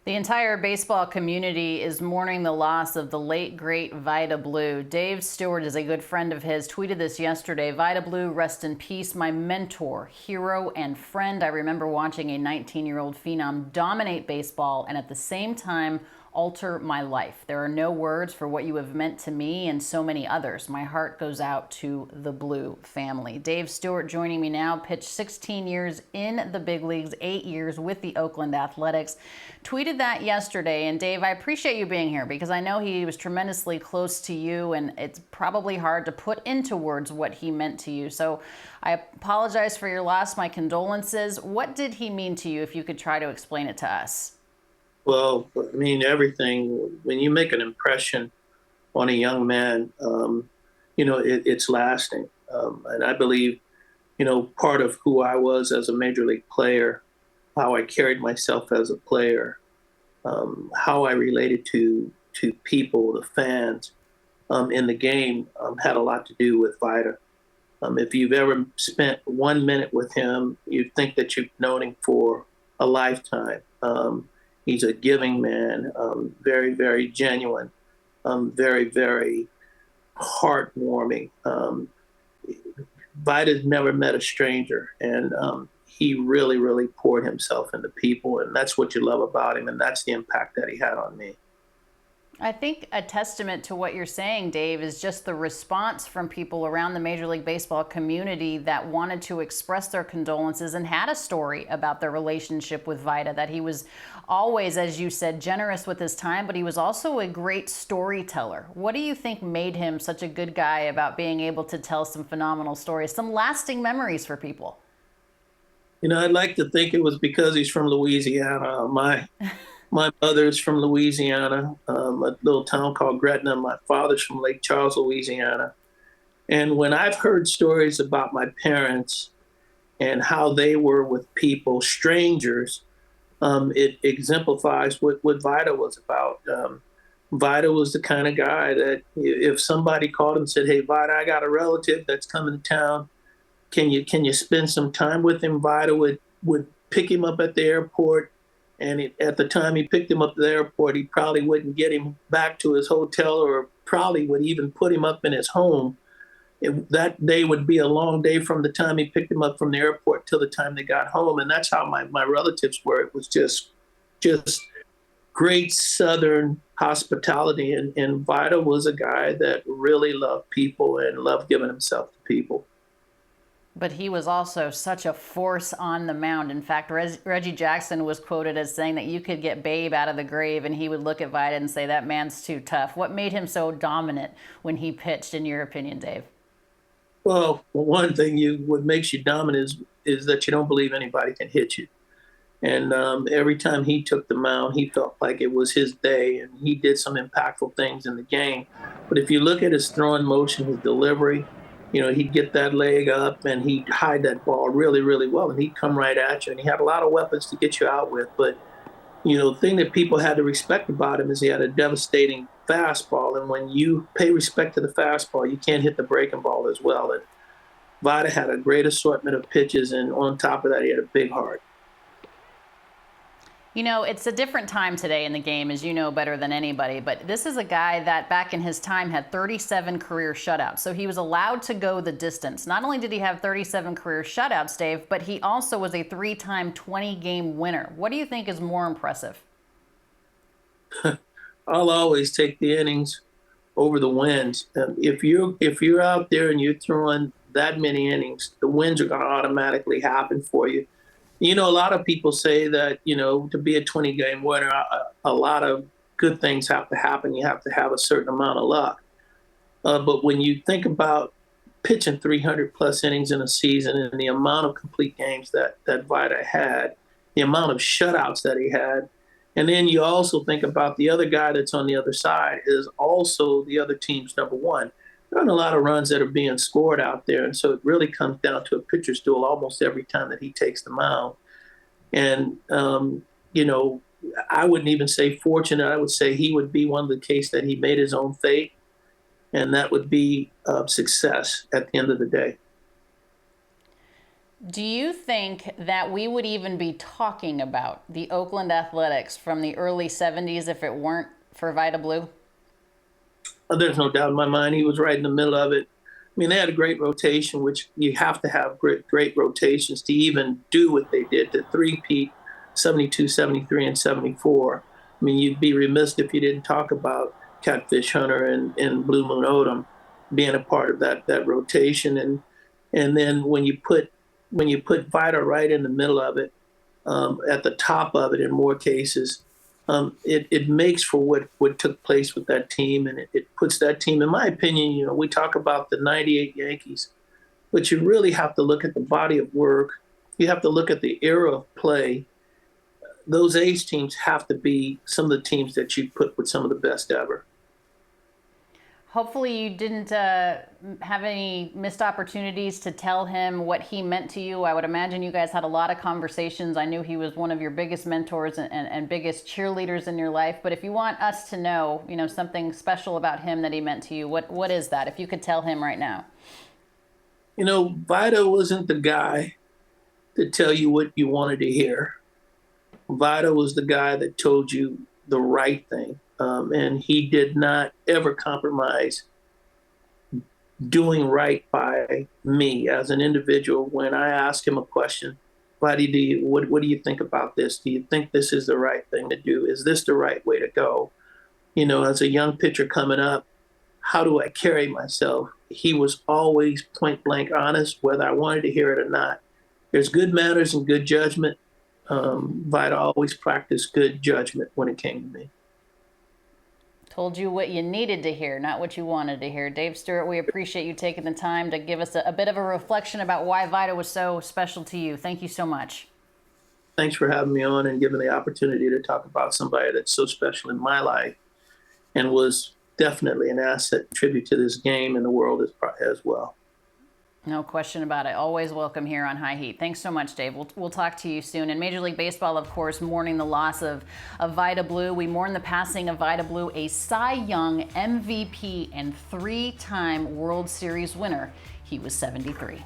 The entire baseball community is mourning the loss of the late, great Vida Blue. Dave Stewart is a good friend of his, tweeted this yesterday. Vida Blue, rest in peace, my mentor, hero, and friend. I remember watching a 19-year-old phenom dominate baseball and at the same time alter my life. There are no words for what you have meant to me and so many others. My heart goes out to the Blue family. Dave Stewart joining me now, pitched 16 years in the big leagues, 8 years with the Oakland Athletics. Tweeted that yesterday. And Dave, I appreciate you being here because I know he was tremendously close to you and it's probably hard to put into words what he meant to you. So I apologize for your loss. My condolences. What did he mean to you, if you could try to explain it to us? Well, I mean, everything, when you make an impression on a young man, it's lasting. And I believe, part of who I was as a major league player, how I carried myself as a player, how I related to people, the fans in the game had a lot to do with Vida. If you've ever spent 1 minute with him, you'd think that you've known him for a lifetime. He's a giving man, very, very genuine, very, very heartwarming. Vida's never met a stranger, and he really, really poured himself into people, and that's what you love about him, and that's the impact that he had on me. I think a testament to what you're saying, Dave, is just the response from people around the Major League Baseball community that wanted to express their condolences and had a story about their relationship with Vida, that he was always, as you said, generous with his time, but he was also a great storyteller. What do you think made him such a good guy about being able to tell some phenomenal stories, some lasting memories for people? I'd like to think it was because he's from Louisiana. My mother's from Louisiana, a little town called Gretna. My father's from Lake Charles, Louisiana. And when I've heard stories about my parents and how they were with people, strangers, it exemplifies what Vida was about. Vida was the kind of guy that if somebody called and said, "Hey, Vida, I got a relative that's coming to town. Can you spend some time with him?" Vida would pick him up at the airport. And at the time he picked him up at the airport, he probably wouldn't get him back to his hotel or probably would even put him up in his home. That day would be a long day from the time he picked him up from the airport till the time they got home. And that's how my relatives were. It was just great Southern hospitality. And Vida was a guy that really loved people and loved giving himself to people. But he was also such a force on the mound. In fact, Reggie Jackson was quoted as saying that you could get Babe out of the grave and he would look at Vida and say, "That man's too tough." What made him so dominant when he pitched, in your opinion, Dave? Well, one thing what makes you dominant is that you don't believe anybody can hit you. And every time he took the mound, he felt like it was his day, and he did some impactful things in the game. But if you look at his throwing motion, his delivery, he'd get that leg up and he'd hide that ball really, really well. And he'd come right at you. And he had a lot of weapons to get you out with. But, the thing that people had to respect about him is he had a devastating fastball. And when you pay respect to the fastball, you can't hit the breaking ball as well. And Vida had a great assortment of pitches. And on top of that, he had a big heart. It's a different time today in the game, as you know better than anybody, but this is a guy that back in his time had 37 career shutouts. So he was allowed to go the distance. Not only did he have 37 career shutouts, Dave, but he also was a 3-time 20-game winner. What do you think is more impressive? I'll always take the innings over the wins. If you're out there and you're throwing that many innings, the wins are going to automatically happen for you. A lot of people say that, to be a 20-game winner, a lot of good things have to happen. You have to have a certain amount of luck. But when you think about pitching 300-plus innings in a season and the amount of complete games that Vida had, the amount of shutouts that he had, and then you also think about the other guy that's on the other side is also the other team's number one. There aren't a lot of runs that are being scored out there. And so it really comes down to a pitcher's duel almost every time that he takes the mound. And, I wouldn't even say fortunate. I would say he would be one of the case that he made his own fate. And that would be success at the end of the day. Do you think that we would even be talking about the Oakland Athletics from the early 70s if it weren't for Vida Blue? There's no doubt in my mind he was right in the middle of it. I mean, they had a great rotation, which you have to have great rotations to even do what they did to three-peat 72, 73, and 74. I mean, you'd be remiss if you didn't talk about Catfish Hunter and Blue Moon Odom being a part of that rotation. And then when you put Vida right in the middle of it, at the top of it in more cases, it makes for what took place with that team, and it puts that team, in my opinion, we talk about the 98 Yankees, but you really have to look at the body of work. You have to look at the era of play. Those A's teams have to be some of the teams that you put with some of the best ever. Hopefully you didn't have any missed opportunities to tell him what he meant to you. I would imagine you guys had a lot of conversations. I knew he was one of your biggest mentors and biggest cheerleaders in your life. But if you want us to know, something special about him that he meant to you, what is that? If you could tell him right now. Vida wasn't the guy to tell you what you wanted to hear. Vida was the guy that told you the right thing. And he did not ever compromise doing right by me as an individual. When I asked him a question, Buddy, what do you think about this? Do you think this is the right thing to do? Is this the right way to go? As a young pitcher coming up, how do I carry myself? He was always point blank honest, whether I wanted to hear it or not. There's good manners and good judgment. Vida always practiced good judgment when it came to me. Told you what you needed to hear, not what you wanted to hear. Dave Stewart, we appreciate you taking the time to give us a bit of a reflection about why Vida was so special to you. Thank you so much. Thanks for having me on and giving the opportunity to talk about somebody that's so special in my life and was definitely an asset, tribute to this game and the world as well. No question about it. Always welcome here on High Heat. Thanks so much, Dave. We'll talk to you soon. And Major League Baseball, of course, mourning the loss of Vida Blue. We mourn the passing of Vida Blue, a Cy Young MVP and 3-time World Series winner. He was 73.